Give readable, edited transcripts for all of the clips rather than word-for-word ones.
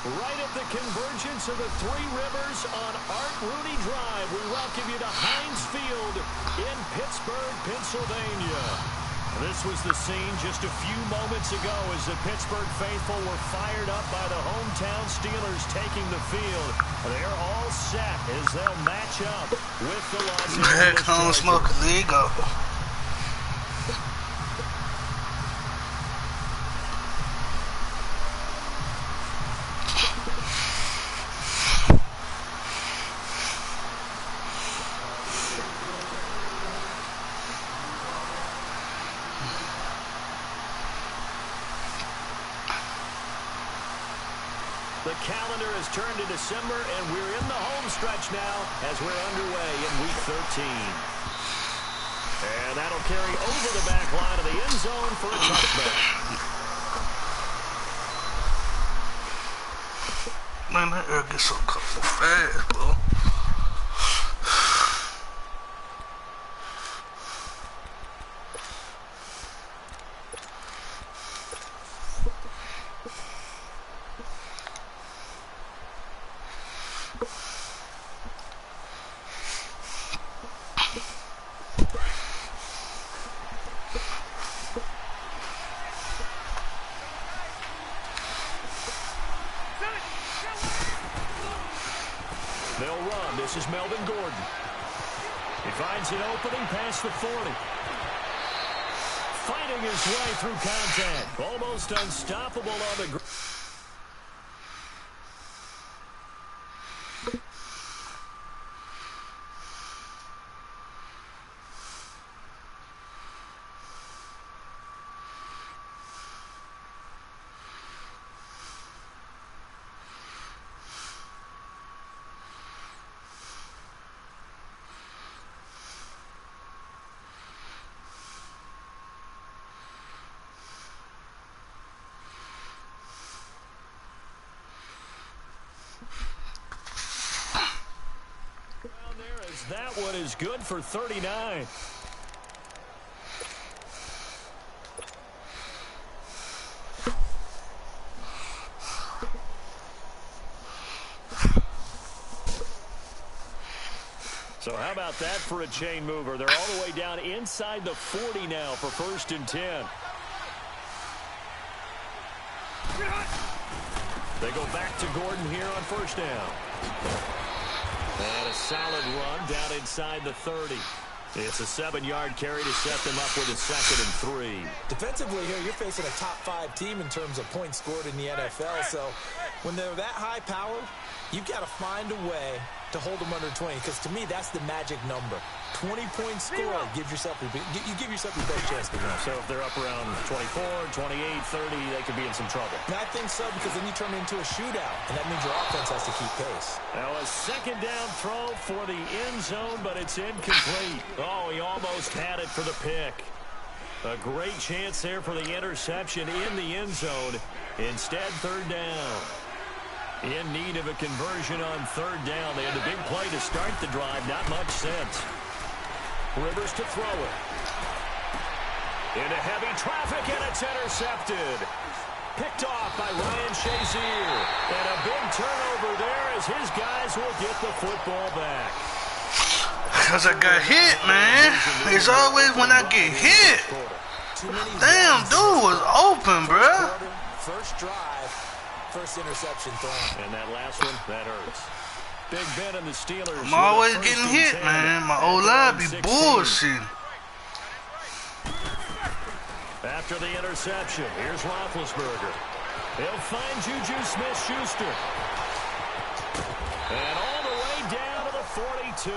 Right at the convergence of the Three Rivers on Art Rooney Drive, we welcome you to Heinz Field in Pittsburgh, Pennsylvania. This was the scene just a few moments ago as the Pittsburgh faithful were fired up by the hometown Steelers taking the field. They're all set as they'll match up with the Los Angeles Chargers. Smoke legal. The calendar has turned to December, and we're in the home stretch now as we're underway in Week 13. And that'll carry over the back line of the end zone for a touchback. Man, that air gets so cold fast, bro. They'll run. This is Melvin Gordon. He finds an opening past the 40. Fighting his way through contact. Almost unstoppable on the ground. That one is good for 39. So how about that for a chain mover? They're all the way down inside the 40 now for 1st and 10. They go back to Gordon here on 1st down. And a solid run down inside the 30. It's a 7-yard carry to set them up with a 2nd and 3. Defensively here, you're facing a top 5 team in terms of points scored in the NFL. So when they're that high powered, you've got to find a way to hold them under 20. Because to me, that's the magic number. 20 points scored gives yourself you give yourself your best chance to win. So if they're up around 24, 28, 30, they could be in some trouble. And I think so, because then you turn it into a shootout, and that means your offense has to keep pace. Now a 2nd down throw for the end zone, but it's incomplete. Oh, he almost had it for the pick. A great chance there for the interception in the end zone. Instead, 3rd down. In need of a conversion on 3rd down. They had a big play to start the drive. Not much sense. Rivers to throw it. Into heavy traffic, and it's intercepted. Picked off by Ryan Shazier. And a big turnover there as his guys will get the football back. Because I got hit, man. It's always when I get hit. Damn, dude was open, bruh. First drive, first interception thrown. And that last one, that hurts. Big Ben and the Steelers. I'm always getting hit, man. My O-line be bullshit. After the interception, here's Roethlisberger. He'll find Juju Smith-Schuster. And all the way down to the 42.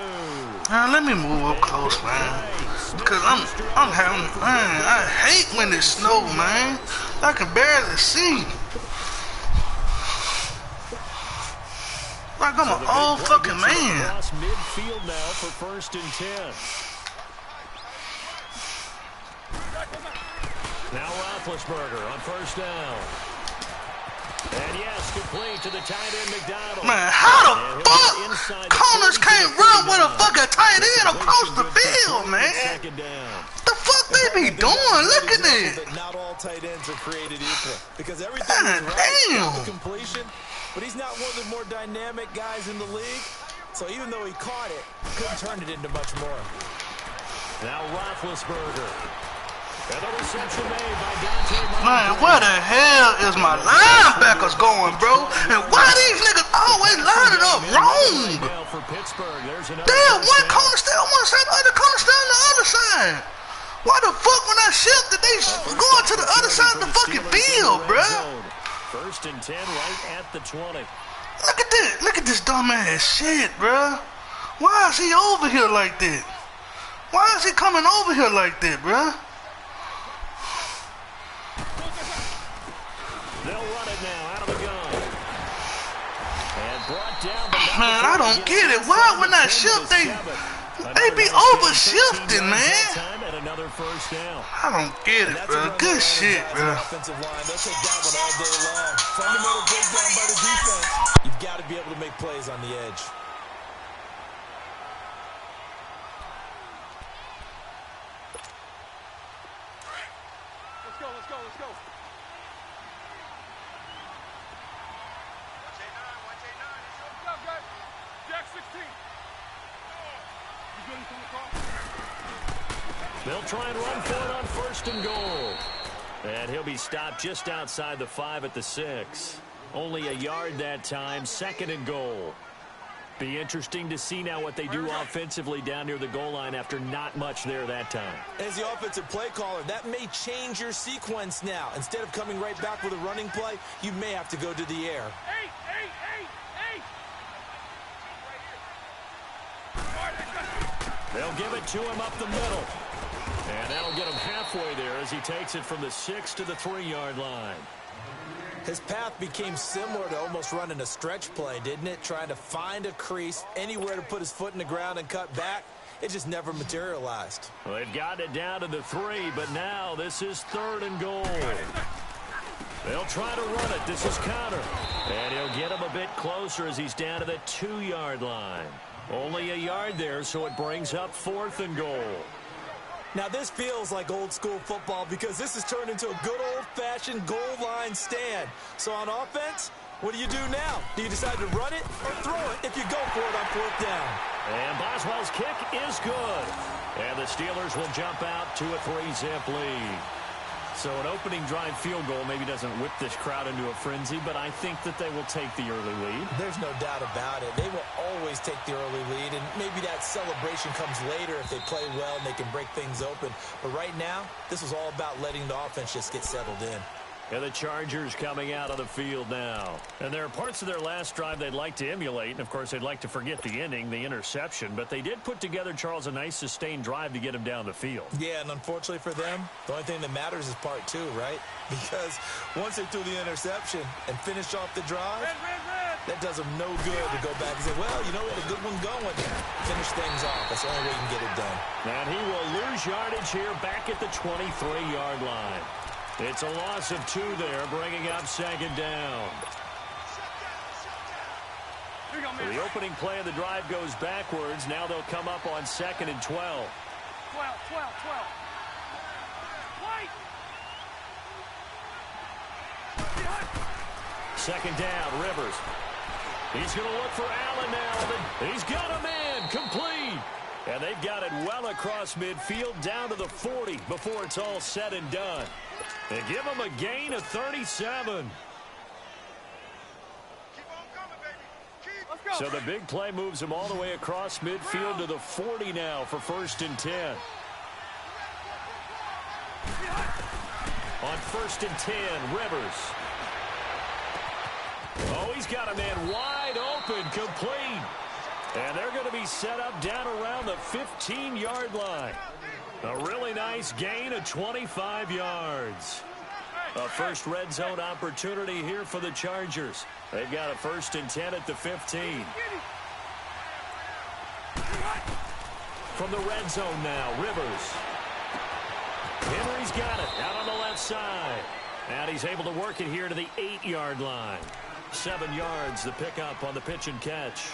Now let me move up close, man. Because I'm having, man, I hate when it snows, man. I can barely see. Like I'm an old fucking man. Across midfield now for 1st and 10. Now Roethlisberger on 1st down. And yes, complete to the tight end McDonald. Man, how the fuck corners can't run with a fucking tight end across the field, man? The fuck they be doing? Look at it. Not all tight ends are created equal, because everything is right. Damn. Completion, but he's not one of the more dynamic guys in the league. So even though he caught it, couldn't turn it into much more. Now Roethlisberger. And the reception made by Dante. Man, where the hell is my linebackers going, bro? And why these niggas always lining up wrong? Damn, one corner still on one side, the other corner still on the other side. Why the fuck when I shift did they going to the other side of the fucking field, bro? First and 10 right at the 20. Look at this. Look at this dumbass shit, bro. Why is he over here like that? Why is he coming over here like that, bro? They'll run it now out of the gun. And brought down the man, I don't get it. Why when I shift they be over shifting, man? Another first down. I don't get it, bro. Good shit, bro. Offensive line, they'll take that one all day long. Fundamental breakdown by the defense. You've got to be able to make plays on the edge. Let's go. Jack 16. You good from the cross? They'll try and run for it on first and goal. And he'll be stopped just outside the 5 at the 6. Only a yard that time, second and goal. Be interesting to see now what they do offensively down near the goal line after not much there that time. As the offensive play caller, that may change your sequence now. Instead of coming right back with a running play, you may have to go to the air. Hey! They'll give it to him up the middle. And that'll get him halfway there as he takes it from the 6 to the 3-yard line. His path became similar to almost running a stretch play, didn't it? Trying to find a crease, anywhere to put his foot in the ground and cut back. It just never materialized. Well, they've gotten it down to the 3, but now this is third and goal. They'll try to run it. This is Connor. And he'll get him a bit closer as he's down to the 2-yard line. Only a yard there, so it brings up fourth and goal. Now, this feels like old-school football because this has turned into a good old-fashioned goal line stand. So on offense, what do you do now? Do you decide to run it or throw it if you go for it on fourth down? And Boswell's kick is good. And the Steelers will jump out to a 3-zip lead. So an opening drive field goal maybe doesn't whip this crowd into a frenzy, but I think that they will take the early lead. There's no doubt about it. They will always take the early lead, and maybe that celebration comes later if they play well and they can break things open. But right now, this is all about letting the offense just get settled in. And the Chargers coming out on the field now. And there are parts of their last drive they'd like to emulate. And, of course, they'd like to forget the ending, the interception. But they did put together, Charles, a nice sustained drive to get him down the field. Yeah, and unfortunately for them, the only thing that matters is part 2, right? Because once they threw the interception and finished off the drive, that does them no good to go back and say, well, you know, we had a good one going. Finish things off. That's the only way you can get it done. And he will lose yardage here back at the 23-yard line. It's a loss of 2 there, bringing up second down. So the opening play of the drive goes backwards. Now they'll come up on 2nd and 12. 12. Second down, Rivers. He's going to look for Allen now. He's got a man complete. And they've got it well across midfield down to the 40 before it's all said and done. They give him a gain of 37. So the big play moves him all the way across midfield to the 40 now for 1st and 10. On 1st and 10, Rivers. Oh, he's got a man wide open, complete. And they're going to be set up down around the 15-yard line. A really nice gain of 25 yards. A first red zone opportunity here for the Chargers. They've got a 1st and 10 at the 15. From the red zone now, Rivers. Henry's got it out on the left side. And he's able to work it here to the 8-yard line. 7 yards, the pickup on the pitch and catch.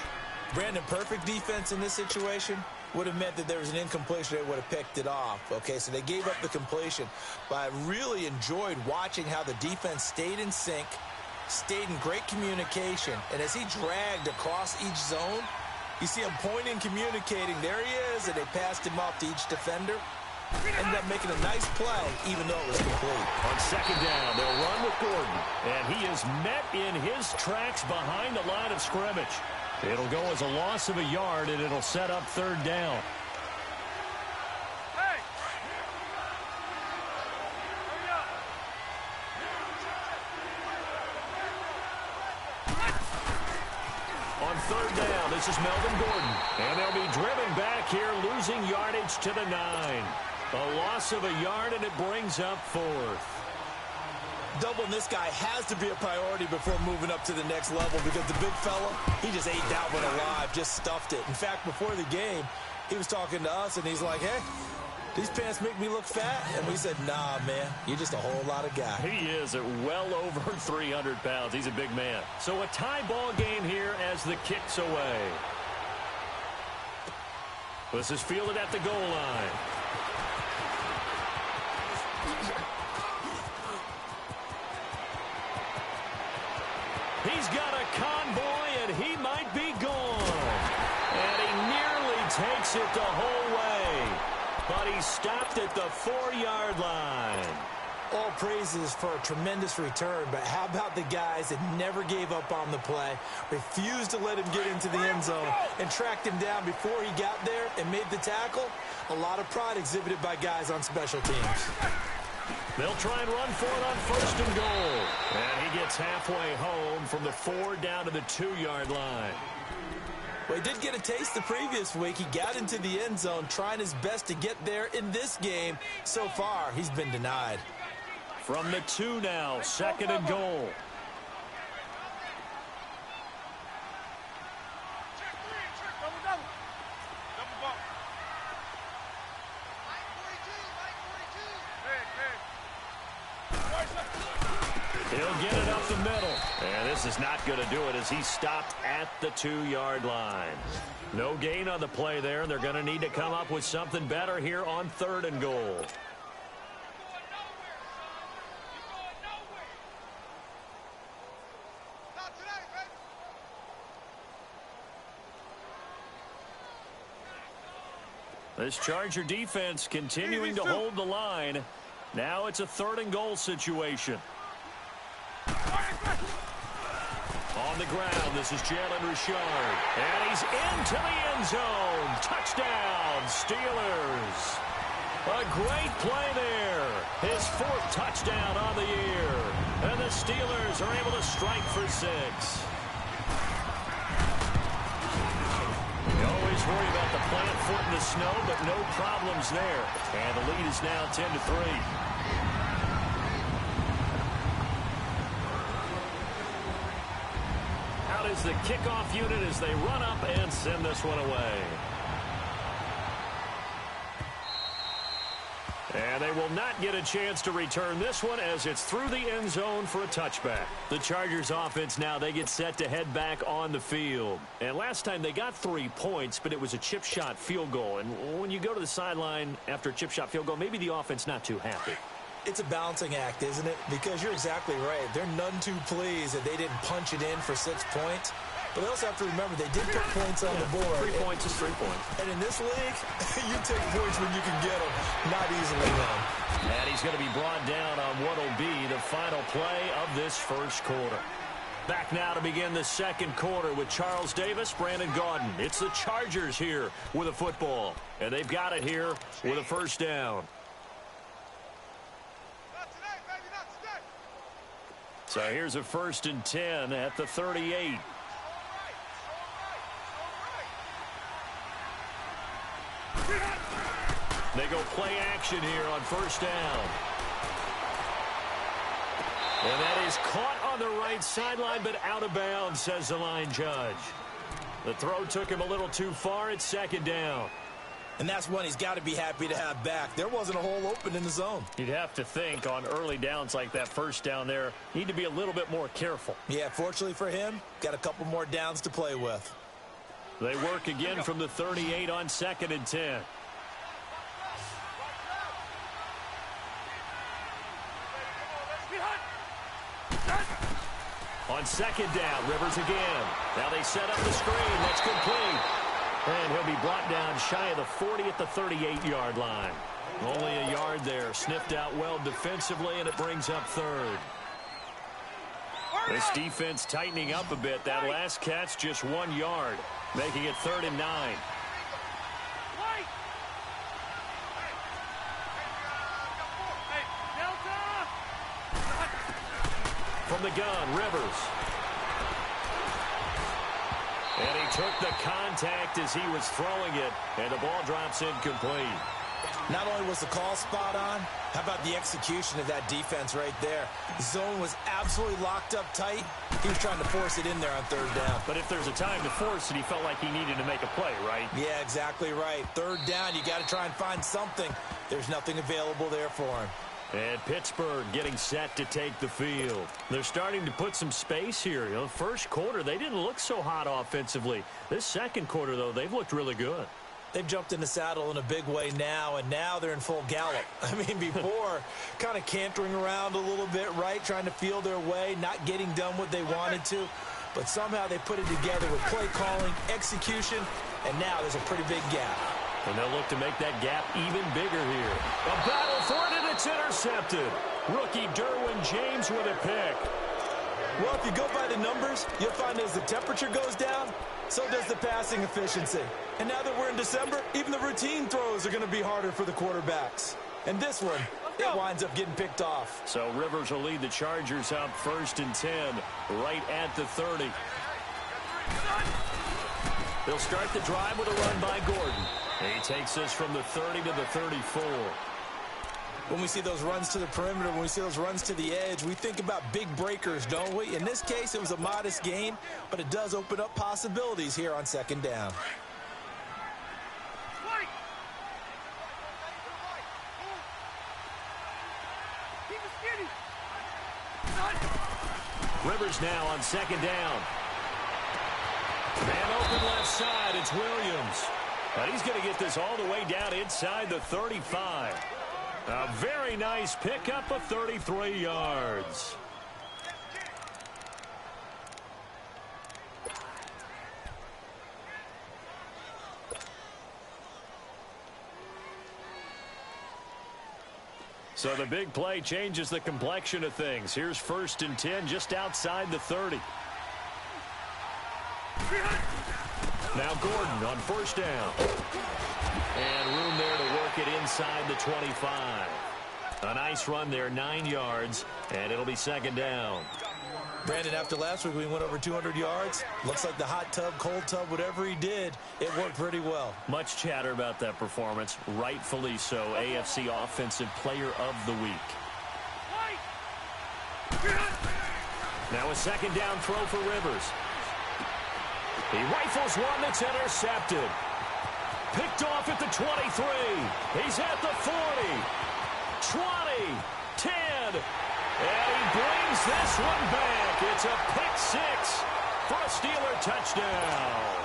Brandon, perfect defense in this situation would have meant that there was an incompletion. They would have picked it off. Okay, so they gave up the completion. But I really enjoyed watching how the defense stayed in sync, stayed in great communication, and as he dragged across each zone, you see him pointing, communicating. There he is, and they passed him off to each defender. Ended up making a nice play, even though it was complete. On second down, they'll run with Gordon, and he is met in his tracks behind the line of scrimmage. It'll go as a loss of a yard, and it'll set up third down. On third down, this is Melvin Gordon, and they'll be driven back here, losing yardage to the 9. A loss of a yard, and it brings up fourth. Doubling this guy has to be a priority before moving up to the next level because the big fella, he just ate that one alive, just stuffed it. In fact, before the game, he was talking to us, and he's like, hey, these pants make me look fat. And we said, nah, man, you're just a whole lot of guy. He is at well over 300 pounds. He's a big man. So a tie ball game here as the kick's away. This is fielded at the goal line. He's got a convoy, and he might be gone. And he nearly takes it the whole way. But he stopped at the 4-yard line. All praises for a tremendous return, but how about the guys that never gave up on the play, refused to let him get into the end zone, and tracked him down before he got there and made the tackle? A lot of pride exhibited by guys on special teams. They'll try and run for it on first and goal. And he gets halfway home from the 4 down to the 2-yard line. Well, he did get a taste the previous week. He got into the end zone, trying his best to get there in this game. So far, he's been denied. From the 2 now, second and goal. He'll get it up the middle. And this is not going to do it as he stopped at the 2-yard line. No gain on the play there, and they're going to need to come up with something better here on third and goal. This Charger defense continuing to hold the line. Now it's a third and goal situation. On the ground, this is Jalen Richard. And he's into the end zone. Touchdown, Steelers. A great play there. His 4th touchdown on the year. And the Steelers are able to strike for 6. You always worry about the plant foot in the snow, but no problems there. And the lead is now 10-3. Is the kickoff unit as they run up and send this one away. And they will not get a chance to return this one as it's through the end zone for a touchback. The Chargers offense now, they get set to head back on the field. And last time they got 3 points, but it was a chip shot field goal. And when you go to the sideline after a chip shot field goal, maybe the offense not too happy. It's a balancing act, isn't it? Because you're exactly right. They're none too pleased that they didn't punch it in for 6 points. But they also have to remember they did put points on the board. 3 points is 3 points. And in this league, you take points when you can get them, not easily won. And he's going to be brought down on what will be the final play of this first quarter. Back now to begin the second quarter with Charles Davis, Brandon Gaudin. It's the Chargers here with a football. And they've got it here with a first down. So here's a 1st and 10 at the 38. They go play action here on first down. And that is caught on the right sideline, but out of bounds, says the line judge. The throw took him a little too far. It's second down. And that's one he's got to be happy to have back. There wasn't a hole open in the zone. You'd have to think on early downs like that first down there, need to be a little bit more careful. Yeah, fortunately for him, got a couple more downs to play with. They work again from the 38 on 2nd and 10. On second down, Rivers again. Now they set up the screen. That's complete. And he'll be brought down shy of the 40 at the 38-yard line. Only a yard there. Sniffed out well defensively, and it brings up third. This defense tightening up a bit. That last catch just 1 yard, making it 3rd and 9. From the gun, Rivers. And he took the contact as he was throwing it, and the ball drops incomplete. Not only was the call spot on, how about the execution of that defense right there? The zone was absolutely locked up tight. He was trying to force it in there on 3rd down. But if there's a time to force it, he felt like he needed to make a play, right? Yeah, exactly right. 3rd down, you got to try and find something. There's nothing available there for him. And Pittsburgh getting set to take the field. They're starting to put some space here. You know, first quarter, they didn't look so hot offensively. This second quarter, though, they've looked really good. They've jumped in the saddle in a big way now, and now they're in full gallop. I mean, before, kind of cantering around a little bit, right, trying to feel their way, not getting done what they wanted to. But somehow they put it together with play calling, execution, and now there's a pretty big gap. And they'll look to make that gap even bigger here. A battle for it, and it's intercepted. Rookie Derwin James with a pick. Well, if you go by the numbers, you'll find as the temperature goes down, so does the passing efficiency. And now that we're in December, even the routine throws are going to be harder for the quarterbacks. And this one, it winds up getting picked off. So Rivers will lead the Chargers up 1st and 10, right at the 30. They'll start the drive with a run by Gordon. He takes us from the 30 to the 34. When we see those runs to the perimeter, when we see those runs to the edge, we think about big breakers, don't we? In this case, it was a modest gain, but it does open up possibilities here on 2nd down. Rivers now on 2nd down. Man open left side, it's Williams. But he's going to get this all the way down inside the 35. A very nice pickup of 33 yards. So the big play changes the complexion of things. Here's 1st and 10 just outside the 30. Now Gordon on 1st down. And room there to work it inside the 25. A nice run there, 9 yards, and it'll be 2nd down. Brandon, after last week we went over 200 yards. Looks like the hot tub, cold tub, whatever he did, it worked pretty well. Much chatter about that performance, rightfully so. AFC Offensive Player of the Week. Now a 2nd down throw for Rivers. He rifles one that's intercepted. Picked off at the 23. He's at the 40. 20. 10. And he brings this one back. It's a pick 6 for a Steeler touchdown.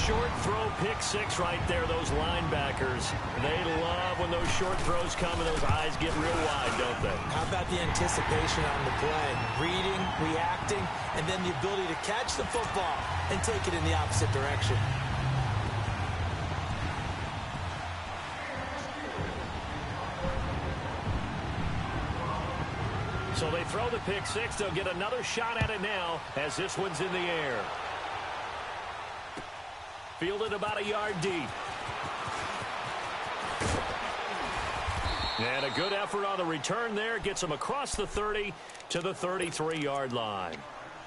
Short throw, pick 6 right there, those linebackers. They love when those short throws come and those eyes get real wide, don't they? How about the anticipation on the play? Reading, reacting, and then the ability to catch the football and take it in the opposite direction. So they throw the pick 6. They'll get another shot at it now as this one's in the air. Fielded about a yard deep. And a good effort on the return there. Gets them across the 30 to the 33-yard line.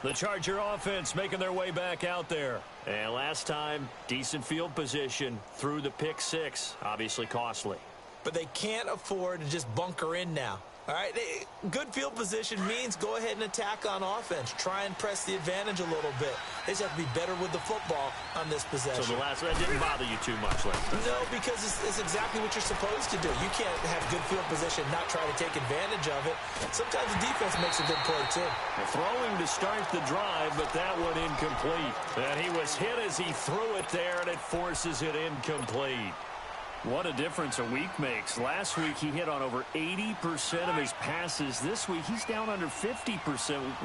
The Charger offense making their way back out there. And last time, decent field position through the pick 6. Obviously costly. But they can't afford to just bunker in now. All right, good field position means go ahead and attack on offense. Try and press the advantage a little bit. They just have to be better with the football on this possession. So the last one didn't bother you too much, Lester? No, because it's exactly what you're supposed to do. You can't have good field position, not try to take advantage of it. Sometimes the defense makes a good play, too. Throwing to start the drive, but that one incomplete. And he was hit as he threw it there, and it forces it incomplete. What a difference a week makes. Last week, he hit on over 80% of his passes. This week, he's down under 50%.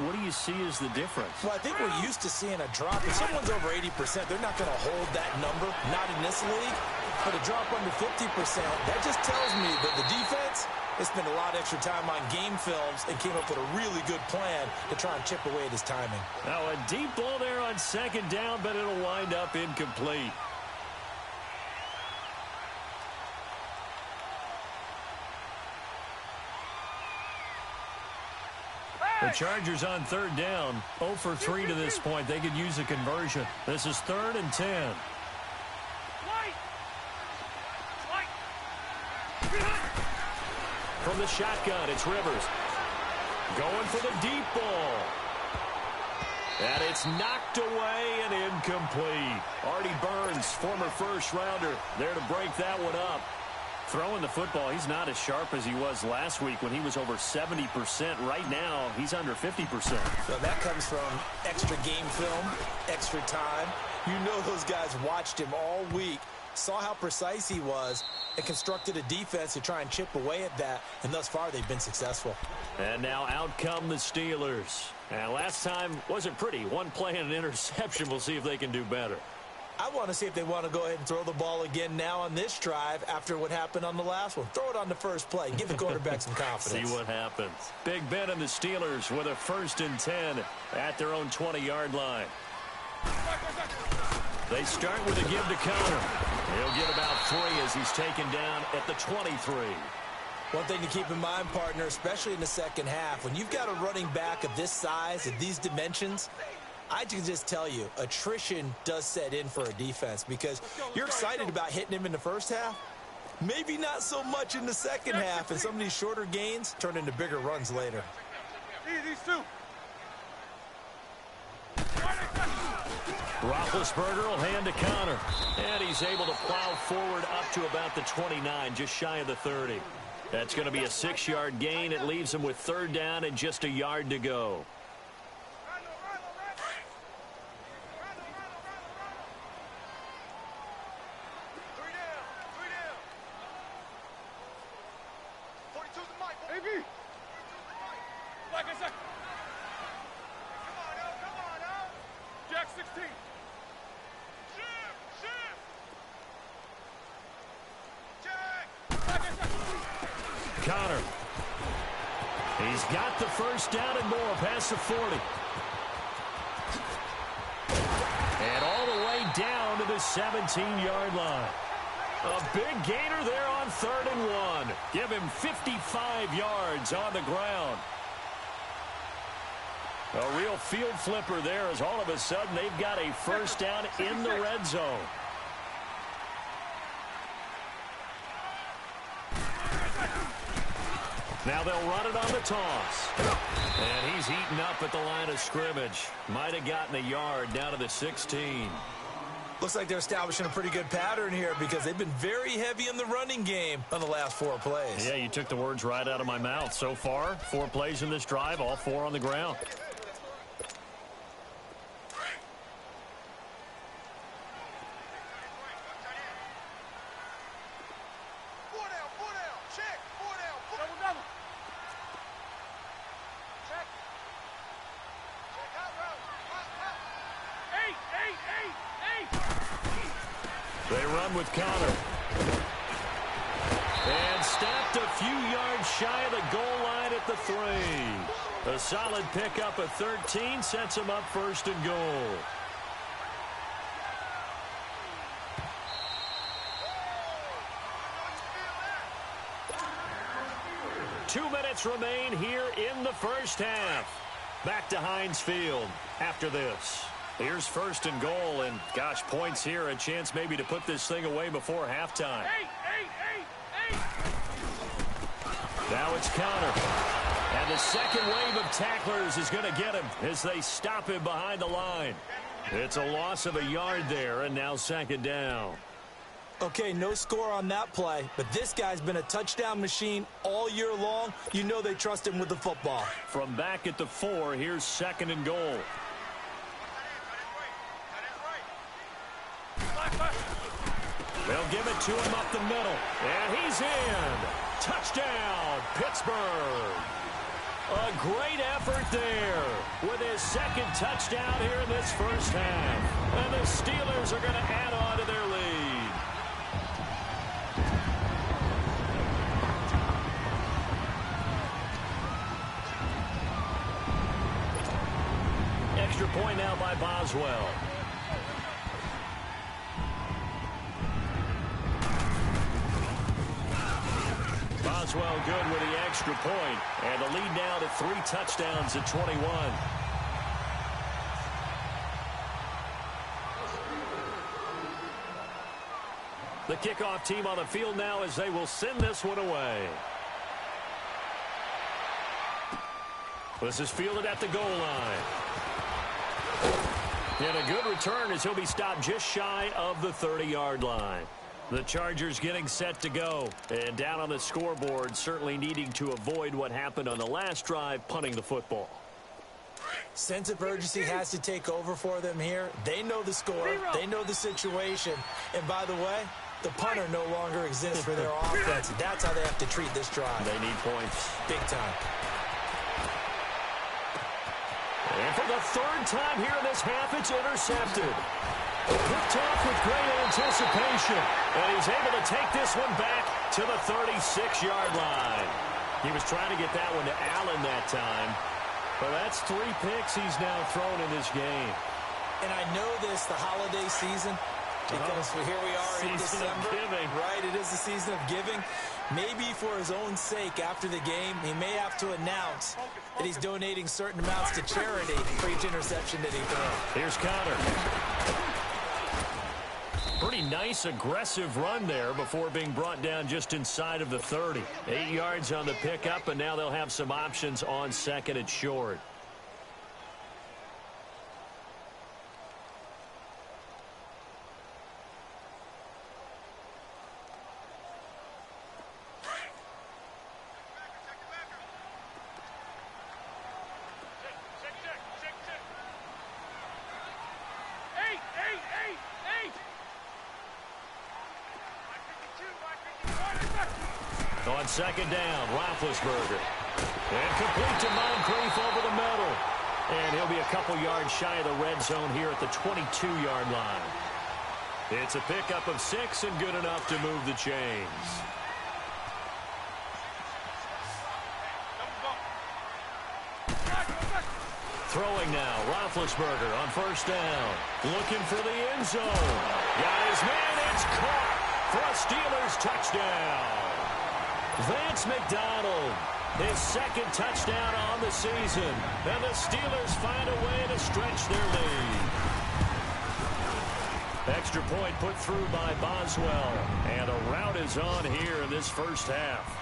What do you see as the difference? Well, I think we're used to seeing a drop. If someone's over 80%, they're not going to hold that number, not in this league. But a drop under 50%, that just tells me that the defense has spent a lot of extra time on game films and came up with a really good plan to try and chip away at his timing. Now, a deep ball there on second down, but it'll wind up incomplete. The Chargers on third down, 0 for 3 to this point. They could use a conversion. This is 3rd and 10. From the shotgun, it's Rivers. Going for the deep ball. And it's knocked away and incomplete. Artie Burns, former first-rounder, there to break that one up. Throwing the football, he's not as sharp as he was last week when he was over 70%. Right now, he's under 50%. So that comes from extra game film, extra time. You know those guys watched him all week, saw how precise he was, and constructed a defense to try and chip away at that. And thus far, they've been successful. And now out come the Steelers. And last time wasn't pretty. One play and an interception. We'll see if they can do better. I want to see if they want to go ahead and throw the ball again now on this drive after what happened on the last one. Throw it on the first play. Give the quarterback some confidence. See what happens. Big Ben and the Steelers with a 1st and 10 at their own 20-yard line. They start with a give to Connor. He'll get about 3 as he's taken down at the 23. One thing to keep in mind, partner, especially in the second half, when you've got a running back of this size, of these dimensions, I can just tell you, attrition does set in for a defense because you're excited about hitting him in the first half. Maybe not so much in the second half, and some of these shorter gains turn into bigger runs later. These two. Roethlisberger will hand to Connor, and he's able to plow forward up to about the 29, just shy of the 30. That's going to be a 6-yard gain. It leaves him with 3rd down and just a yard to go. Connor. He's got the 1st down and more past the 40. And all the way down to the 17-yard line. A big gainer there on 3rd and 1. Give him 55 yards on the ground. A real field flipper there as all of a sudden they've got a 1st down in the red zone. Now they'll run it on the toss. And he's eaten up at the line of scrimmage. Might have gotten a yard down to the 16. Looks like they're establishing a pretty good pattern here because they've been very heavy in the running game on the last 4 plays. Yeah, you took the words right out of my mouth. So far, 4 plays in this drive, all 4 on the ground. They run with Connor. And stopped a few yards shy of the goal line at the 3. A solid pickup of 13 sets him up 1st and goal. Two minutes remain here in the first half. Back to Heinz Field after this. Here's 1st and goal, and gosh, points here, a chance maybe to put this thing away before halftime. Now it's Connor. And the second wave of tacklers is going to get him as they stop him behind the line. It's a loss of a yard there, and now 2nd down. Okay, no score on that play, but this guy's been a touchdown machine all year long. You know they trust him with the football. From back at the 4, here's 2nd and goal. They'll give it to him up the middle. And he's in. Touchdown, Pittsburgh. A great effort there with his second touchdown here in this first half. And the Steelers are going to add on to their lead. Extra point now by Boswell. Boswell good with the extra point. And the lead now to 3 touchdowns at 21. The kickoff team on the field now as they will send this one away. This is fielded at the goal line. And a good return as he'll be stopped just shy of the 30-yard line. The Chargers getting set to go. And down on the scoreboard, certainly needing to avoid what happened on the last drive, punting the football. Sense of urgency has to take over for them here. They know the score. They know the situation. And by the way, the punter no longer exists for their offense. That's how they have to treat this drive. They need points. Big time. And for the third time here in this half, it's intercepted. Picked off with great anticipation. And he's able to take this one back to the 36-yard line. He was trying to get that one to Allen that time. But that's 3 picks he's now thrown in this game. And I know this, the holiday season, because here we are in December. Right, it is the season of giving. Maybe for his own sake, after the game, he may have to announce that he's donating certain amounts to charity for each interception that he throws. Here's Connor. Pretty nice, aggressive run there before being brought down just inside of the 30. 8 yards on the pickup, and now they'll have some options on second and short. On second down, Roethlisberger. And complete to Moncrief over the middle. And he'll be a couple yards shy of the red zone here at the 22-yard line. It's a pickup of 6 and good enough to move the chains. Throwing now, Roethlisberger on first down. Looking for the end zone. Got his man, it's caught for a Steelers touchdown. Vance McDonald, his second touchdown on the season. And the Steelers find a way to stretch their lead. Extra point put through by Boswell. And a rout is on here in this first half.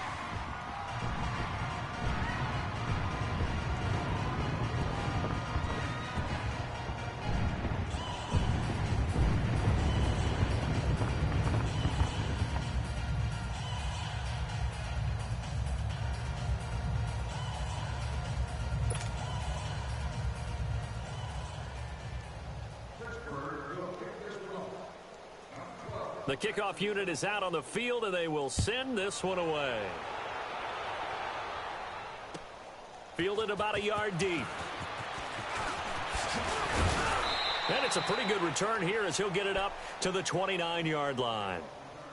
The kickoff unit is out on the field, and they will send this one away. Fielded about a yard deep. And it's a pretty good return here as he'll get it up to the 29-yard line.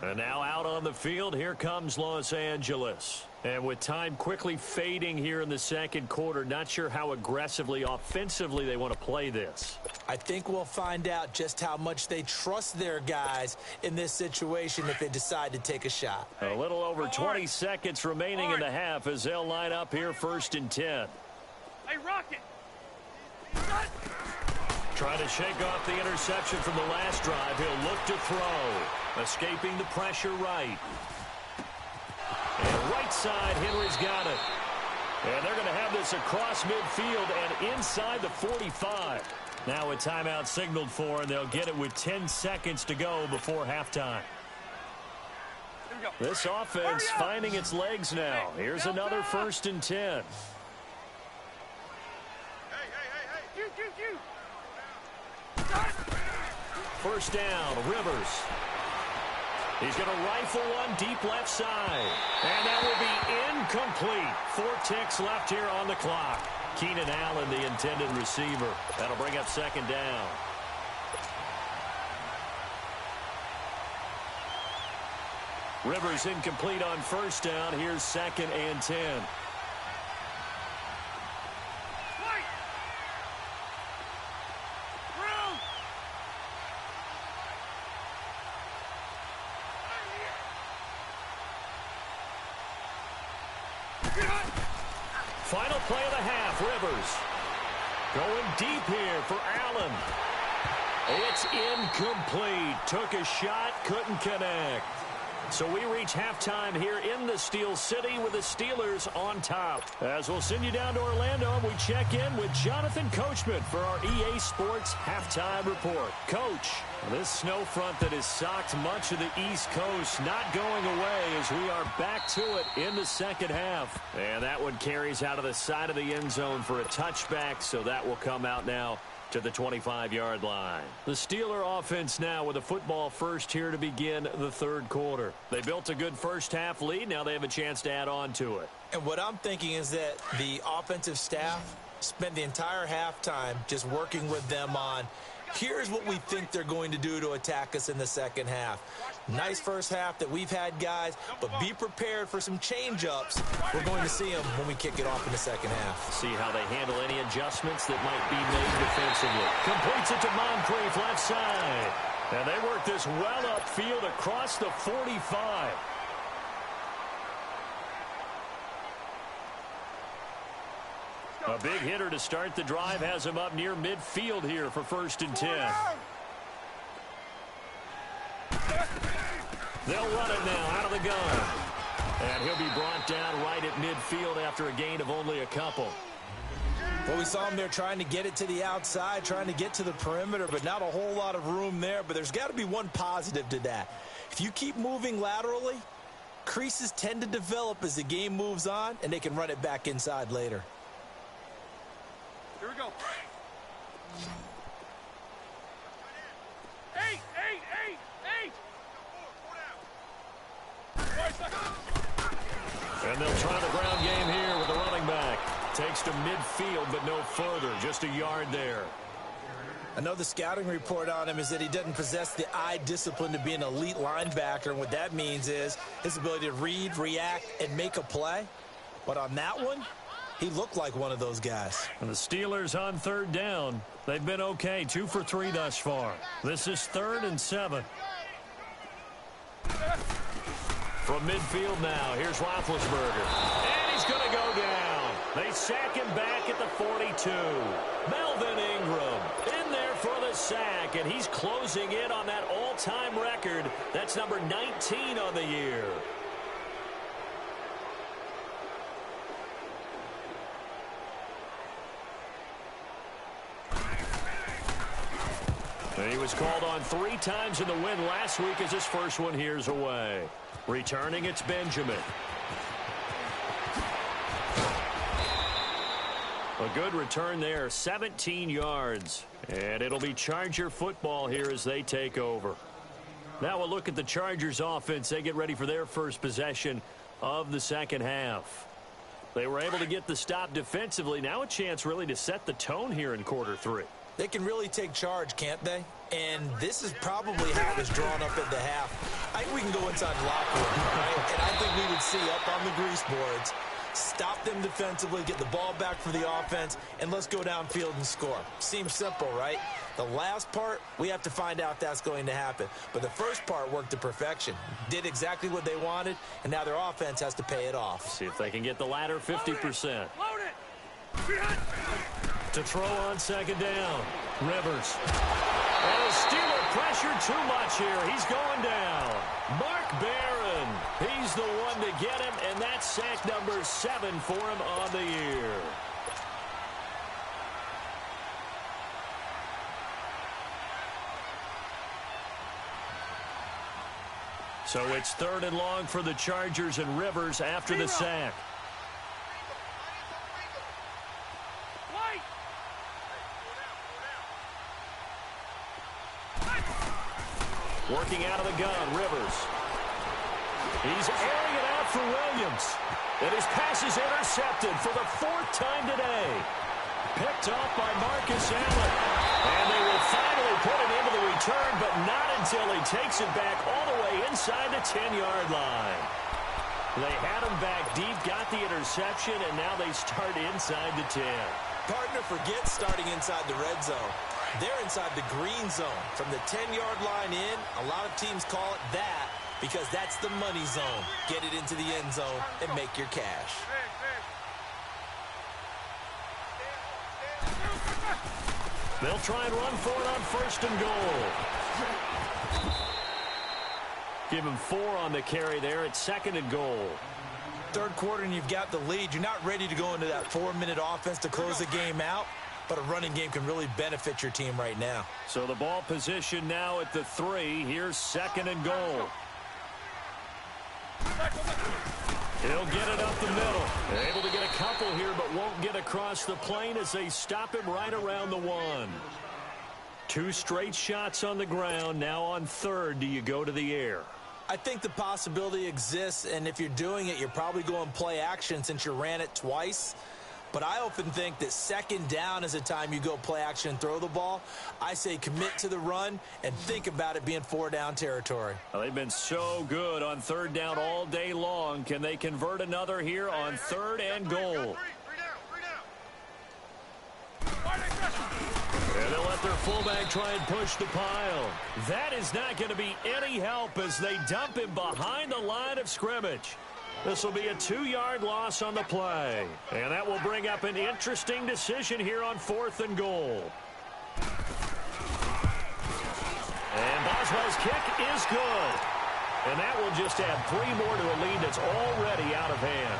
And now out on the field, here comes Los Angeles. And with time quickly fading here in the second quarter, not sure how aggressively, offensively they want to play this. I think we'll find out just how much they trust their guys in this situation if they decide to take a shot. A little over 20 seconds remaining in the half as they'll line up here first and 10. Hey, Rocket! Trying to shake off the interception from the last drive. He'll look to throw. Escaping the pressure right. And right side, Henry's got it. And they're going to have this across midfield and inside the 45. Now a timeout signaled for, and they'll get it with 10 seconds to go before halftime. This offense finding its legs now. Here's another first and 10. First down, Rivers. He's going to rifle one deep left side. And that will be incomplete. 4 ticks left here on the clock. Keenan Allen, the intended receiver. That'll bring up second down. Rivers incomplete on first down. Here's 2nd and 10. Final play of the half, Rivers. Going deep here for Allen. It's incomplete. Took a shot, couldn't connect. So we reach halftime here in the Steel City with the Steelers on top. As we'll send you down to Orlando, we check in with Jonathan Coachman for our EA Sports Halftime Report. Coach, this snow front that has socked much of the East Coast not going away as we are back to it in the second half. And that one carries out of the side of the end zone for a touchback, so that will come out now to the 25-yard line. The Steeler offense now with a football first here to begin the third quarter. They built a good first half lead. Now they have a chance to add on to it. And what I'm thinking is that the offensive staff spent the entire halftime just working with them on, here's what we think they're going to do to attack us in the second half. Nice first half that we've had, guys, but be prepared for some change-ups. We're going to see them when we kick it off in the second half. See how they handle any adjustments that might be made defensively. Completes it to Moncrief, left side. And they work this well upfield across the 45. A big hitter to start the drive has him up near midfield here for 1st and 10. They'll run it now out of the gun. And he'll be brought down right at midfield after a gain of only a couple. Well, we saw him there trying to get it to the outside, trying to get to the perimeter, but not a whole lot of room there. But there's got to be one positive to that. If you keep moving laterally, creases tend to develop as the game moves on, and they can run it back inside later. Here we go. 8. And they'll try the ground game here with the running back. Takes to midfield, but no further. Just a yard there. I know the scouting report on him is that he doesn't possess the eye discipline to be an elite linebacker. And what that means is his ability to read, react, and make a play. But on that one, he looked like one of those guys. And the Steelers on 3rd down. They've been okay, 2 for 3 thus far. This is 3rd and 7. From midfield now, here's Roethlisberger. And he's going to go down. They sack him back at the 42. Melvin Ingram in there for the sack, and he's closing in on that all-time record. That's number 19 on the year. And he was called on 3 times in the win last week as his first one here's away. Returning, it's Benjamin. A good return there, 17 yards. And it'll be Charger football here as they take over. Now we'll look at the Chargers offense. They get ready for their first possession of the second half. They were able to get the stop defensively. Now a chance really to set the tone here in quarter 3. They can really take charge, can't they? And this is probably how it was drawn up at the half. I think we can go inside the locker room, right? And I think we would see up on the grease boards, stop them defensively, get the ball back for the offense, and let's go downfield and score. Seems simple, right? The last part, we have to find out if that's going to happen. But the first part worked to perfection. Did exactly what they wanted, and now their offense has to pay it off. See if they can get the latter 50%. Load it. To throw on second down. Rivers. And the Steeler pressure too much here. He's going down. Mark Barron. He's the one to get him, and that's sack number 7 for him on the year. So it's 3rd and long for the Chargers and Rivers after the sack. Working out of the gun, Rivers. He's airing it out for Williams. And his pass is intercepted for the 4th time today. Picked off by Marcus Allen. And they will finally put it into the return, but not until he takes it back all the way inside the 10-yard line. They had him back deep, got the interception, and now they start inside the 10. Partner, forget starting inside the red zone. They're inside the green zone. From the 10-yard line in, a lot of teams call it that because that's the money zone. Get it into the end zone and make your cash. They'll try and run for it on 1st and goal. Give him 4 on the carry there at 2nd and goal. 3rd quarter and you've got the lead. You're not ready to go into that 4-minute offense to close the game out, but a running game can really benefit your team right now. So the ball position now at the 3. Here's 2nd and goal. He'll get it up the middle. They're able to get a couple here, but won't get across the plane as they stop him right around the 1. 2 straight shots on the ground. Now on 3rd, do you go to the air? I think the possibility exists, and if you're doing it, you're probably going play action since you ran it twice. But I often think that 2nd down is the time you go play action and throw the ball. I say commit to the run and think about it being 4-down territory. Well, they've been so good on 3rd down all day long. Can they convert another here on 3rd and goal? And they'll let their fullback try and push the pile. That is not going to be any help as they dump him behind the line of scrimmage. This will be a 2-yard loss on the play. And that will bring up an interesting decision here on 4th and goal. And Boswell's kick is good. And that will just add 3 more to a lead that's already out of hand.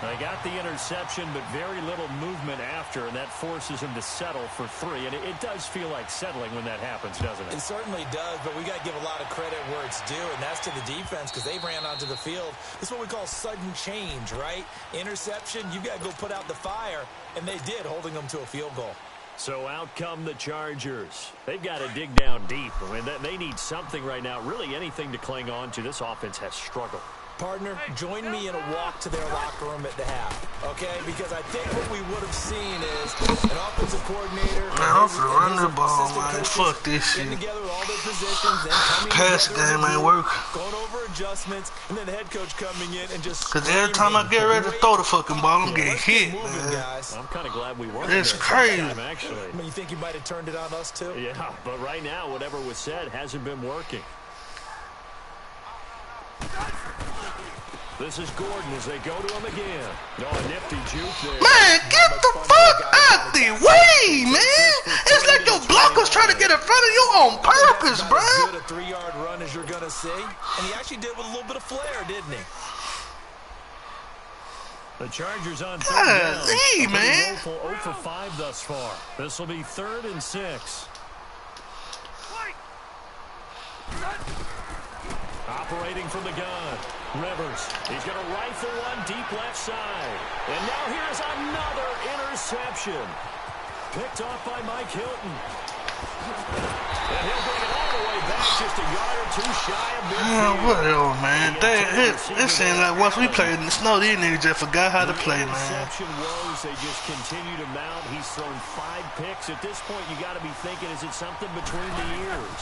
They got the interception, but very little movement after, and that forces him to settle for 3. And it does feel like settling when that happens, doesn't it? It certainly does, but we got to give a lot of credit where it's due, and that's to the defense because they ran onto the field. This is what we call sudden change, right? Interception, you got to go put out the fire, and they did, holding them to a field goal. So out come the Chargers. They've got to dig down deep. I mean, they need something right now, really anything to cling on to. This offense has struggled. Partner, join me in a walk to their locker room at the half, okay? Because I think what we would have seen is an offensive coordinator. Man, I'm finna run the ball, man. Fuck this shit. Together with all their positions and coming pass game ain't working. Going over adjustments, and then the head coach coming in and just. Cause every time I get ready to throw the fucking ball, I'm getting hit, man. Guys. I'm kind of glad we weren't. It's crazy. Time, actually. I mean, you think you might have turned it on us too? Yeah, but right now, whatever was said hasn't been working. This is Gordon as they go to him again. No, a nifty juke there. Man, get the fuck out the way, man. It's like your blockers trying to get in front of you on purpose, bro. As good a 3-yard run as you're going to see. And he actually did with a little bit of flair, didn't he? The Chargers on 3rd down. Hey, man. 0 for 5 thus far. This will be 3rd and 6. Operating from the gun. Rivers. He's going to rifle one deep left side. And now here's another interception. Picked off by Mike Hilton. And he'll bring it all the way back just a yard or 2 shy of midfield. Whatever, man. It seems like once we played in the snow, these niggas just forgot how to play, man. Interception woes, they just continue to mount. He's thrown 5 picks. At this point, you got to be thinking, is it something between the ears?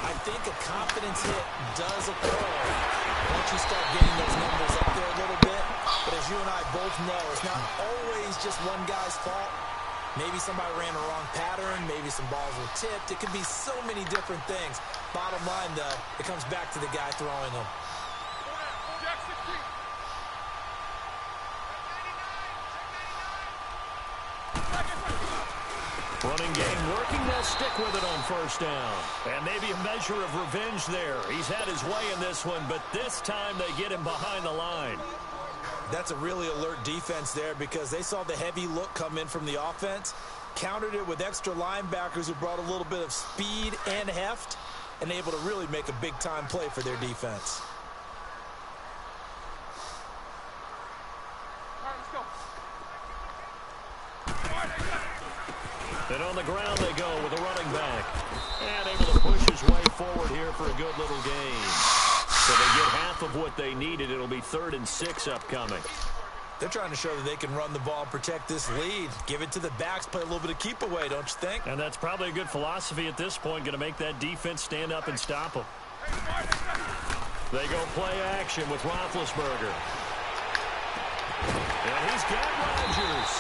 I think a confidence hit does occur once you start getting those numbers up there a little bit. But as you and I both know, it's not always just one guy's fault. Maybe somebody ran the wrong pattern. Maybe some balls were tipped. It could be so many different things. Bottom line, though, it comes back to the guy throwing them. Running game working. They'll stick with it on 1st down. And maybe a measure of revenge there. He's had his way in this one, but this time they get him behind the line. That's a really alert defense there because they saw the heavy look come in from the offense, countered it with extra linebackers who brought a little bit of speed and heft, and able to really make a big-time play for their defense. And on the ground they go with a running back. And able to push his way forward here for a good little gain. So they get half of what they needed. It'll be 3rd and 6 upcoming. They're trying to show that they can run the ball and protect this lead. Give it to the backs, play a little bit of keep away, don't you think? And that's probably a good philosophy at this point, going to make that defense stand up and stop them. They go play action with Roethlisberger. And he's got Rodgers.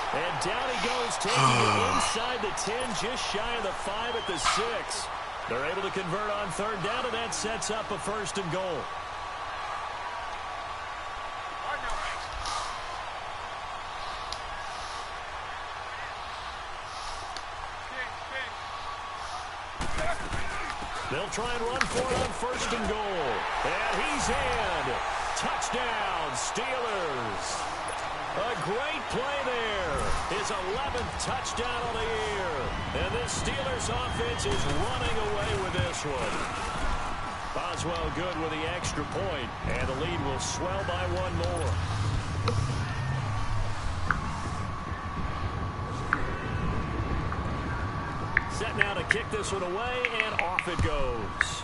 And down he goes, taking it inside the 10, just shy of the 5 at the 6. They're able to convert on 3rd down, and that sets up a 1st and goal. They'll try and run for it on 1st and goal. And he's in. Touchdown, Steelers. A great play there. His 11th touchdown of the year. And this Steelers offense is running away with this one. Boswell good with the extra point, and the lead will swell by 1 more. Set now to kick this one away, and off it goes.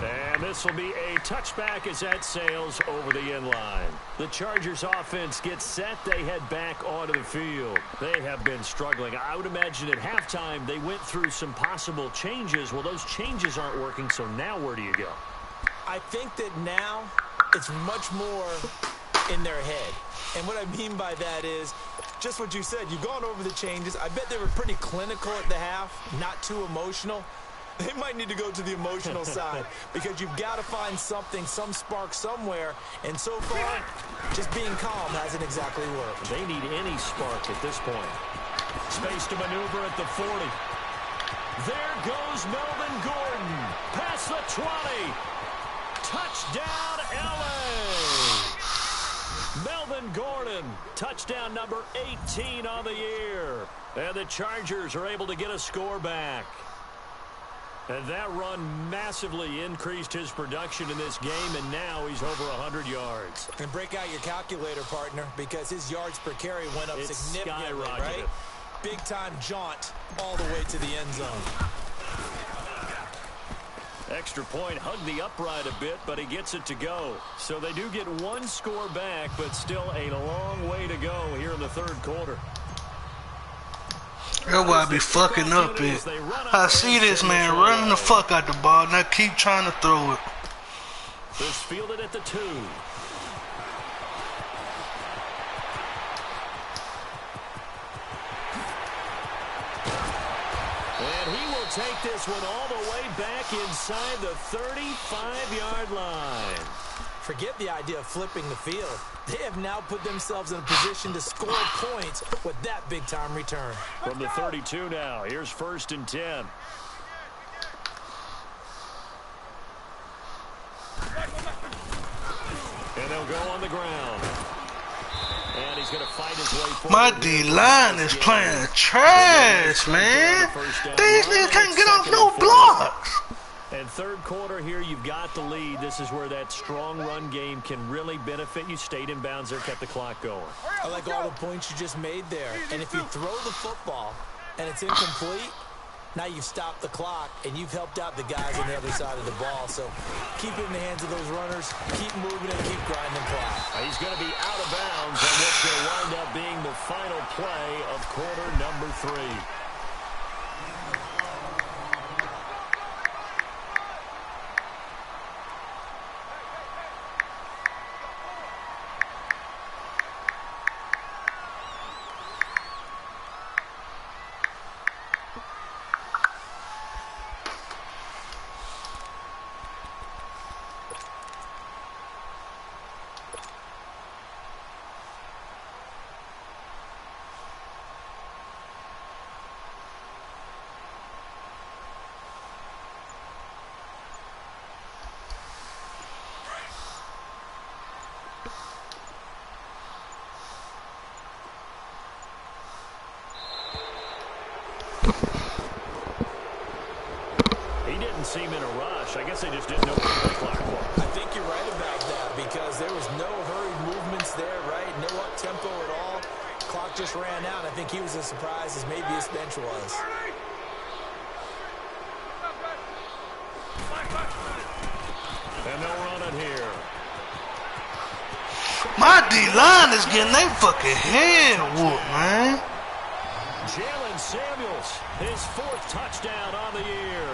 And this will be a touchback as that sails over the end line. The Chargers offense gets set. They head back onto the field. They have been struggling. I would imagine at halftime they went through some possible changes. Well, those changes aren't working, so now where do you go? I think that now it's much more in their head. And what I mean by that is just what you said. You've gone over the changes. I bet they were pretty clinical at the half, not too emotional. They might need to go to the emotional side because you've got to find something, some spark somewhere. And so far, just being calm hasn't exactly worked. They need any spark at this point. Space to maneuver at the 40. There goes Melvin Gordon. Past the 20. Touchdown, L.A. Melvin Gordon, touchdown number 18 on the year. And the Chargers are able to get a score back. And that run massively increased his production in this game, and now he's over 100 yards. And break out your calculator, partner, because his yards per carry went up significantly, right? Big-time jaunt all the way to the end zone. Extra point, hugged the upright a bit, but he gets it to go. So they do get 1 score back, but still a long way to go here in the 3rd quarter. That's why I be fucking up it. I see this man running the fuck out the ball, and I keep trying to throw it. This fielded at the 2. And he will take this one all the way back inside the 35-yard line. Forget the idea of flipping the field. They have now put themselves in a position to score points with that big-time return. From the 32 now, here's 1st and 10. And they'll go on the ground. And he's going to fight his way forward. My D-line is playing trash, man. These niggas can't get off no blocks. And 3rd quarter here, you've got the lead. This is where that strong run game can really benefit you. Stayed in bounds there, kept the clock going. I like all the points you just made there. And if you throw the football and it's incomplete, now you've stopped the clock and you've helped out the guys on the other side of the ball. So keep it in the hands of those runners, keep moving and keep grinding clock. He's going to be out of bounds on what's going to wind up being the final play of quarter number 3. Seem in a rush. I guess they just didn't know what the clock was. I think you're right about that because there was no hurried movements there, right? No up-tempo at all. Clock just ran out. I think he was as surprised as maybe his bench was. My D-line is getting they fucking head whooped, man. Jalen Samuels, his 4th touchdown on the year.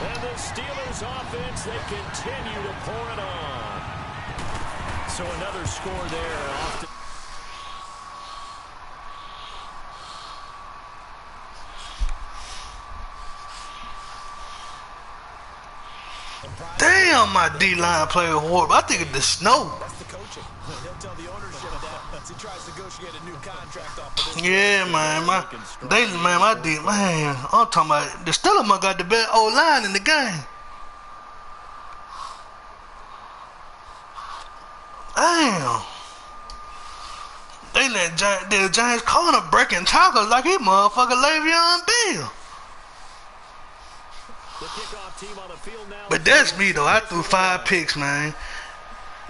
And the Steelers offense, they continue to pour it on. So another score there. Damn, my D-line player horrible. I think it's the snow. That's the coaching. He'll tell the ownership that as he tries to negotiate a new contract off of this. Yeah, man, my D-man, I'm talking about the Steelers got the best O-line in the game. Damn. They let James Conner breaking tackles like he motherfucker Le'Veon Bell. But that's me though. I threw 5 picks, man.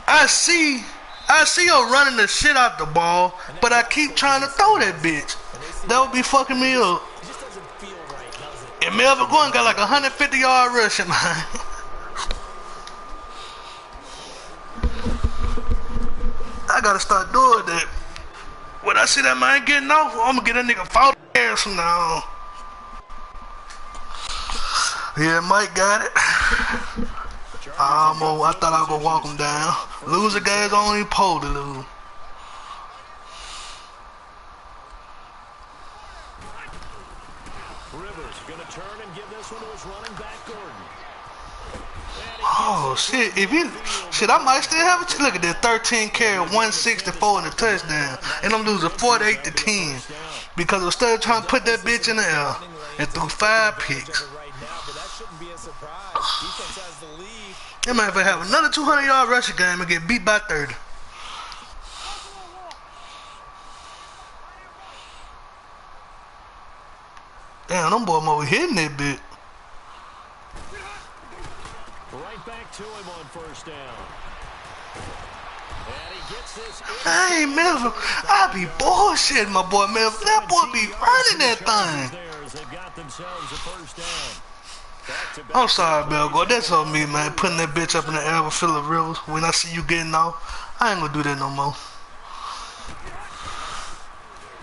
I see her running the shit out the ball, but I keep trying to throw that bitch. That would be fucking me up. And Melvin Gordon got like 150-yard rushing, man. I gotta start doing that. When I see that man getting off, I'm gonna get that nigga 40 years from now on. Yeah, Mike got it. I thought I was gonna walk him down. Loser guys only pole to lose. Rivers gonna turn and give this one to his running back Gordon. Oh shit! I might still have it. Look at that, 13 carry, 164 and a touchdown, and I'm losing 48-10 because I was still trying to put that bitch in the air and threw 5 picks. They might have another 200-yard rushing game and get beat by 30. Damn, them boys over hitting that bit. Right back to him on 1st down. And he gets this. Hey, Melvin, I be bullshitting my boy Melvin. That boy be running that thing. They've got themselves a 1st down. I'm sorry, Belgo. That's on me, man. Putting that bitch up in the air with Phillip Rivers. When I see you getting off, I ain't gonna do that no more.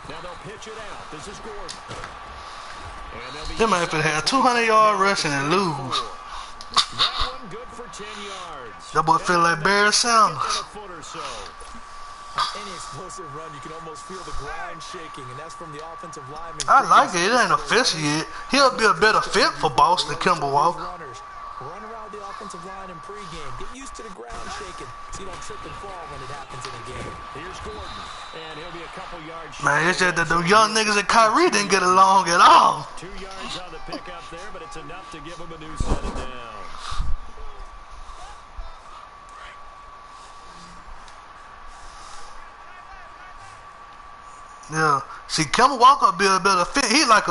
Now they'll pitch it out. This is Gordon. They might have 200-yard rushing and lose. That one good for 10 yards. That boy feel like Barry Sanders. Any explosive run, you can almost feel the ground shaking, and that's from the offensive lineman. I like it. It ain't official yet. He'll be a better fit for Boston than Kimball Walker. Run around the offensive line in pregame. Get used to the ground shaking so you don't trip and fall when it happens in a game. Here's Gordon, and he'll be a couple yards. Man, it's just that the young niggas at Kyrie didn't get along at all. 2 yards on the pickup there, but it's enough to give him a new set of downs. Yeah. See, Kimball Walker be a better fit. He like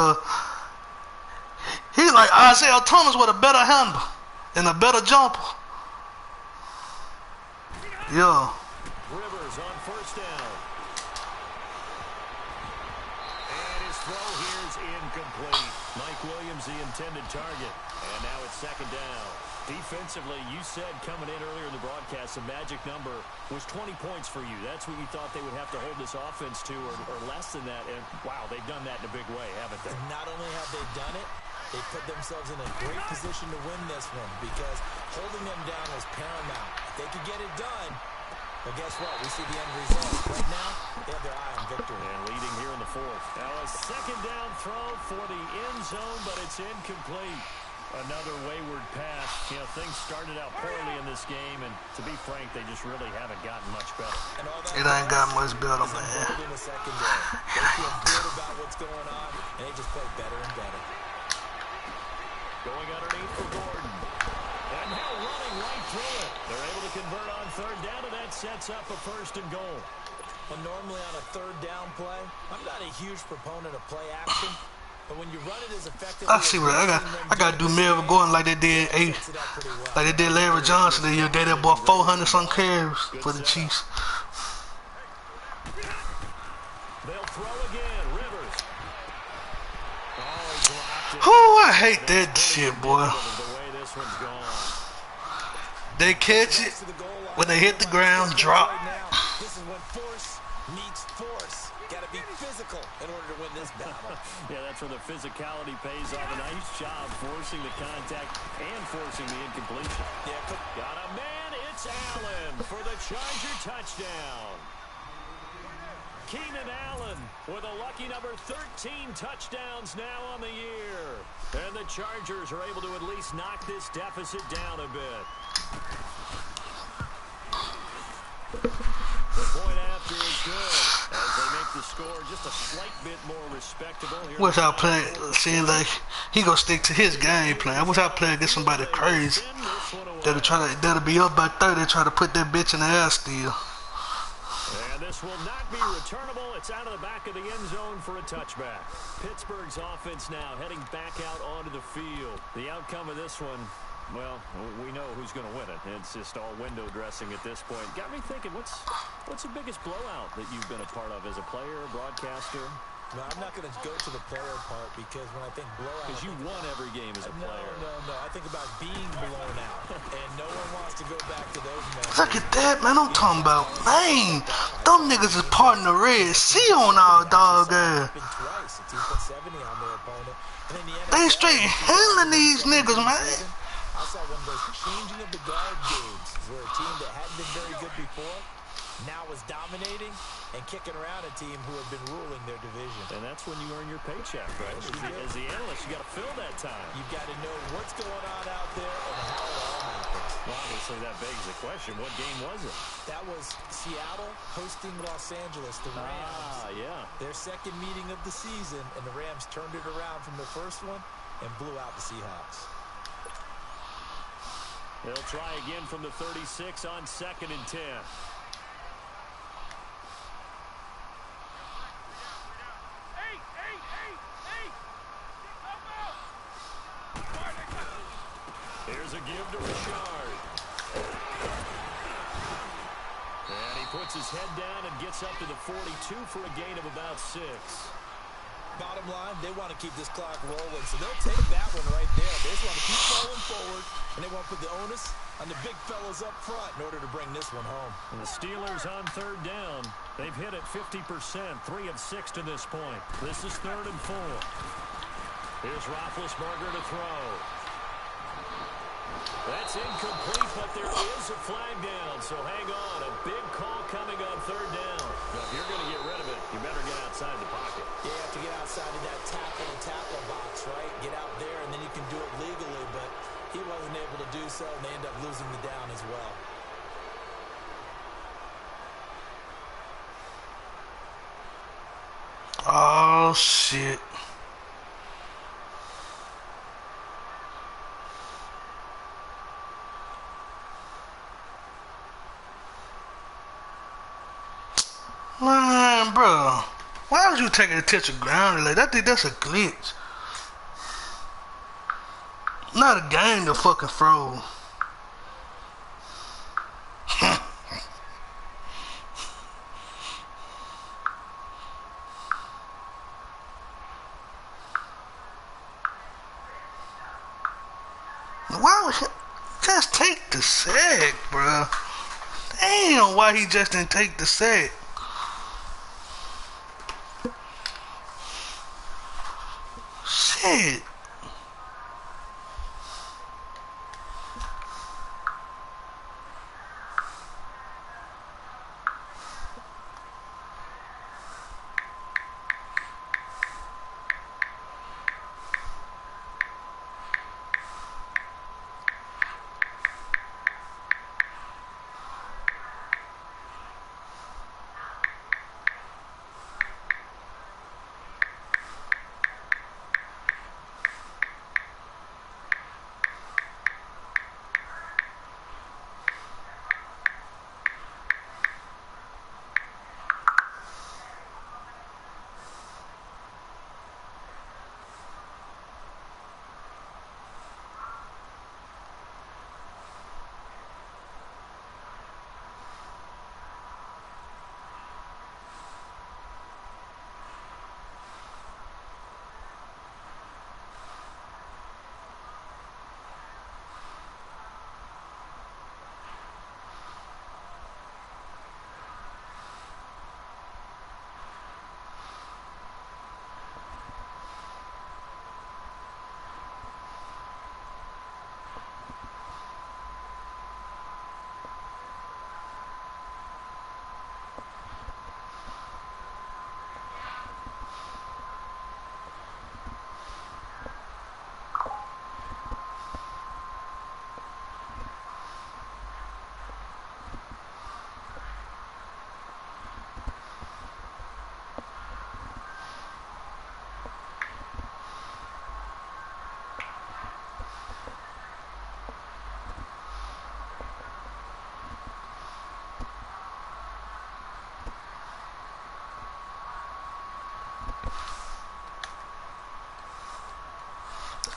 Isaiah Thomas with a better handle and a better jumper. Yeah. Rivers on 1st down. And his throw here is incomplete. Mike Williams, the intended target. And now it's 2nd down. Defensively, you said coming in earlier in the broadcast, the magic number was 20 points for you. That's what you thought they would have to hold this offense to, or less than that. And, wow, they've done that in a big way, haven't they? And not only have they done it, they put themselves in a great position to win this one because holding them down was paramount. If they could get it done, well, guess what? We see the end result. Right now, they have their eye on victory. And leading here in the 4th. Now a 2nd down throw for the end zone, but it's incomplete. Another wayward pass. You know, things started out poorly in this game, and to be frank, they just really haven't gotten much better. It ain't got much better, man. In the secondary. They feel good about what's going on, and they just play better and better. Going underneath for Gordon. And now running right through it. They're able to convert on 3rd down, and that sets up a 1st and goal. Well, normally on a 3rd down play, I'm not a huge proponent of play action. But when you run it as effectively, I see what I got to do Melvin Gordon like they did Larry Johnson. They gave that boy 400-something carries for the Chiefs. They'll throw again. Rivers. Oh, I hate that shit, boy. They catch it when they hit the ground, drop. force meets force. Got to be physical in order to win this battle. Yeah, that's where the physicality pays off. A nice job forcing the contact and forcing the incompletion. Yeah, got a man. It's Allen for the Charger touchdown. Keenan Allen with a lucky number 13 touchdowns now on the year. And the Chargers are able to at least knock this deficit down a bit. The point after is good as they make the score just a slight bit more respectable. Wish I played, seeing like he gonna stick to his game plan. I wish I played against somebody crazy that'll be up by 30, try to put that bitch in the air still. And this will not be returnable. It's out of the back of the end zone for a touchback. Pittsburgh's offense now heading back out onto the field. The outcome of this one, well, we know who's going to win it. It's just all window dressing at this point. Got me thinking, what's the biggest blowout that you've been a part of as a player, broadcaster? No, I'm not going to go to the player part because when I think blowout... Because you won every game as a player. No. I think about being blown out. And no one wants to go back to those men. Look at that, man. I'm talking about, man. Them niggas is part of the Red Sea on our dog ass. They straight handling these niggas, man. I saw one of those changing of the guard games where a team that hadn't been very good before now is dominating and kicking around a team who have been ruling their division. And that's when you earn your paycheck, right? As the analyst, you got to fill that time. You've got to know what's going on out there and how it all happens. Well, obviously, that begs the question, what game was it? That was Seattle hosting Los Angeles, the Rams. Yeah. Their second meeting of the season, and the Rams turned it around from the first one and blew out the Seahawks. They'll try again from the 36 on 2nd and 10. Here's a give to Richard. And he puts his head down and gets up to the 42 for a gain of about 6. Bottom line, they want to keep this clock rolling, so they'll take that one right there. They just want to keep rolling forward, and they want to put the onus on the big fellas up front in order to bring this one home. And the Steelers on 3rd down. They've hit it 50%, 3 of 6 to this point. This is 3rd and 4. Here's Roethlisberger to throw. That's incomplete, but there is a flag down, so hang on. A big call coming on 3rd down. Now, if you're going to get rid of it, you better get outside the pocket. You have to get outside of that tackle box, right? Get out there, and then you can do it legally, but he wasn't able to do so, and they end up losing the down as well. Oh, shit. Man, bro, why would you take it to the ground like that? I think that's a glitch. Not a game to fucking throw. Why would he just take the sack, bro? Damn, why he just didn't take the sack? Shit.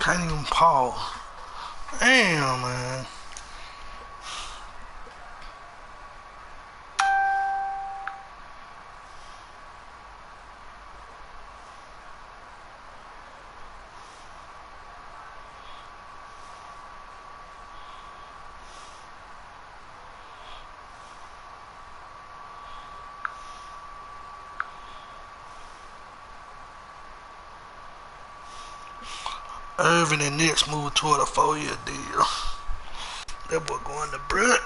Can't even pause. Damn, man. Irvin and Knicks moved toward a 4-year deal. That boy going to Brett.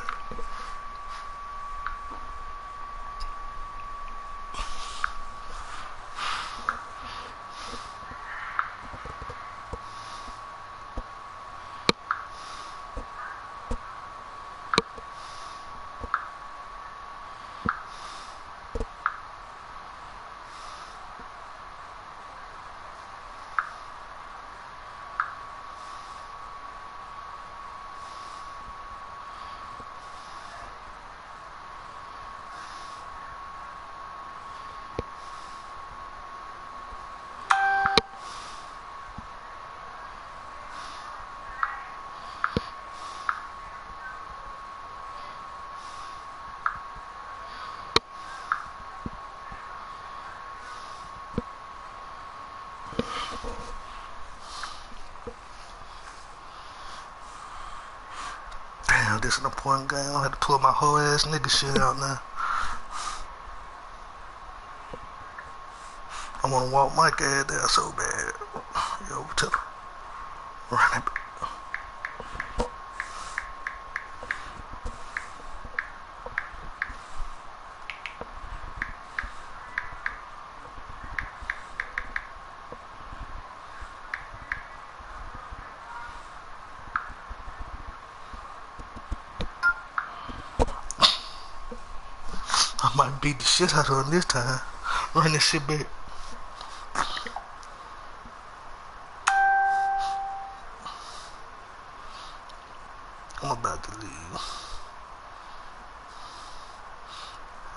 Damn, this is an important game. I'm gonna have to pull my whole ass nigga shit out now. I wanna walk Mike ass there so bad. Yo, tell him. Run it. I might beat the shit out of him this time. Run this shit back. I'm about to leave.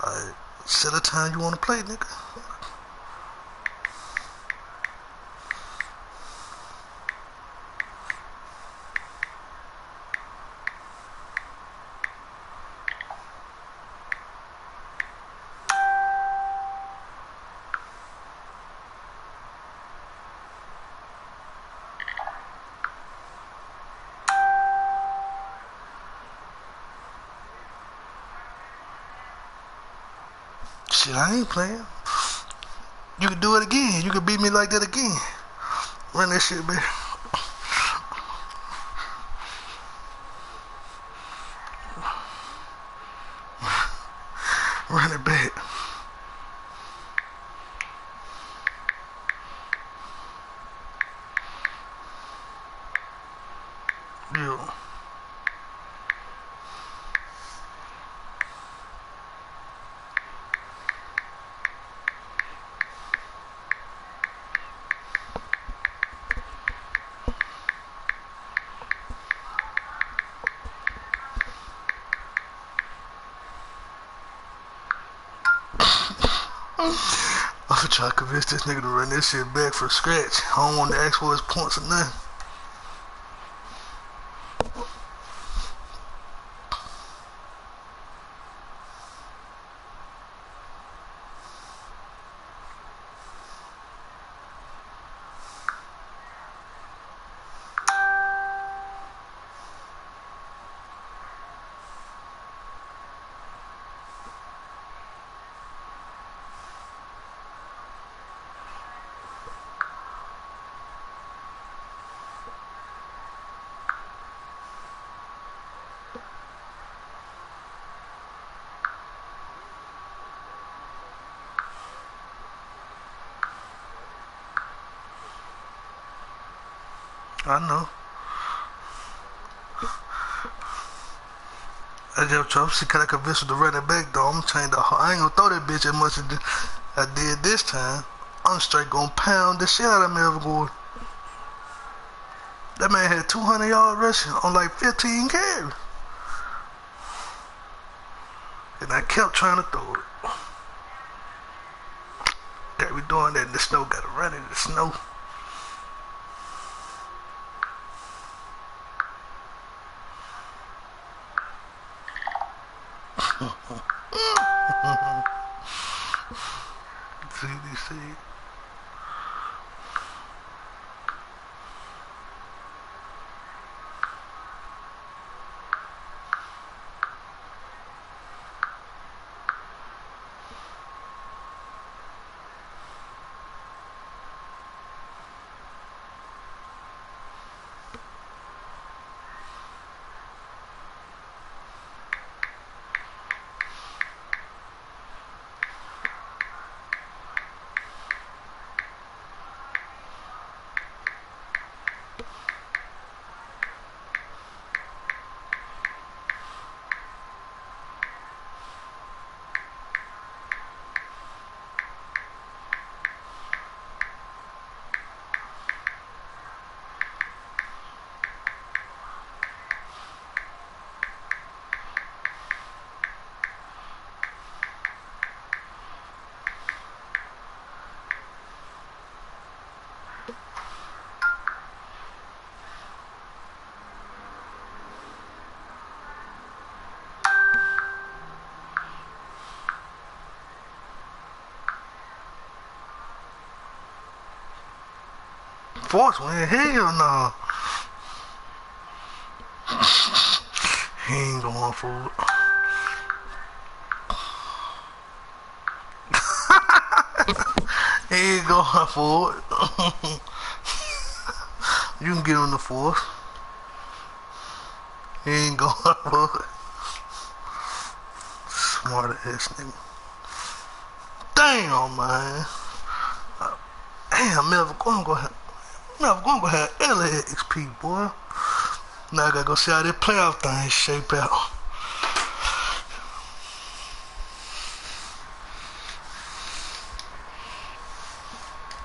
Alright, set a time you wanna play, nigga. Shit, I ain't playing. You can do it again. You can beat me like that again. Run that shit back. Run it back. Yeah. I'm trying to convince this nigga to run this shit back from scratch. I don't want to ask for his points or nothing. I know. I just trying to see can I convince her to run it back though. I'm trying to. I ain't gonna throw that bitch as much as I did this time. I'm straight gonna pound the shit out of Melvin Gordon. That man had 200 yard rushing on like 15 carries. And I kept trying to throw it. Got me doing that in the snow, gotta run in the snow. CDC. Force win, hell no. He ain't going for it. He ain't going for it. You can get on the force. He ain't going for it. Smart ass nigga. Damn, man. Damn, never gonna go have LA XP, boy. Now I gotta go see how this playoff thing shape out.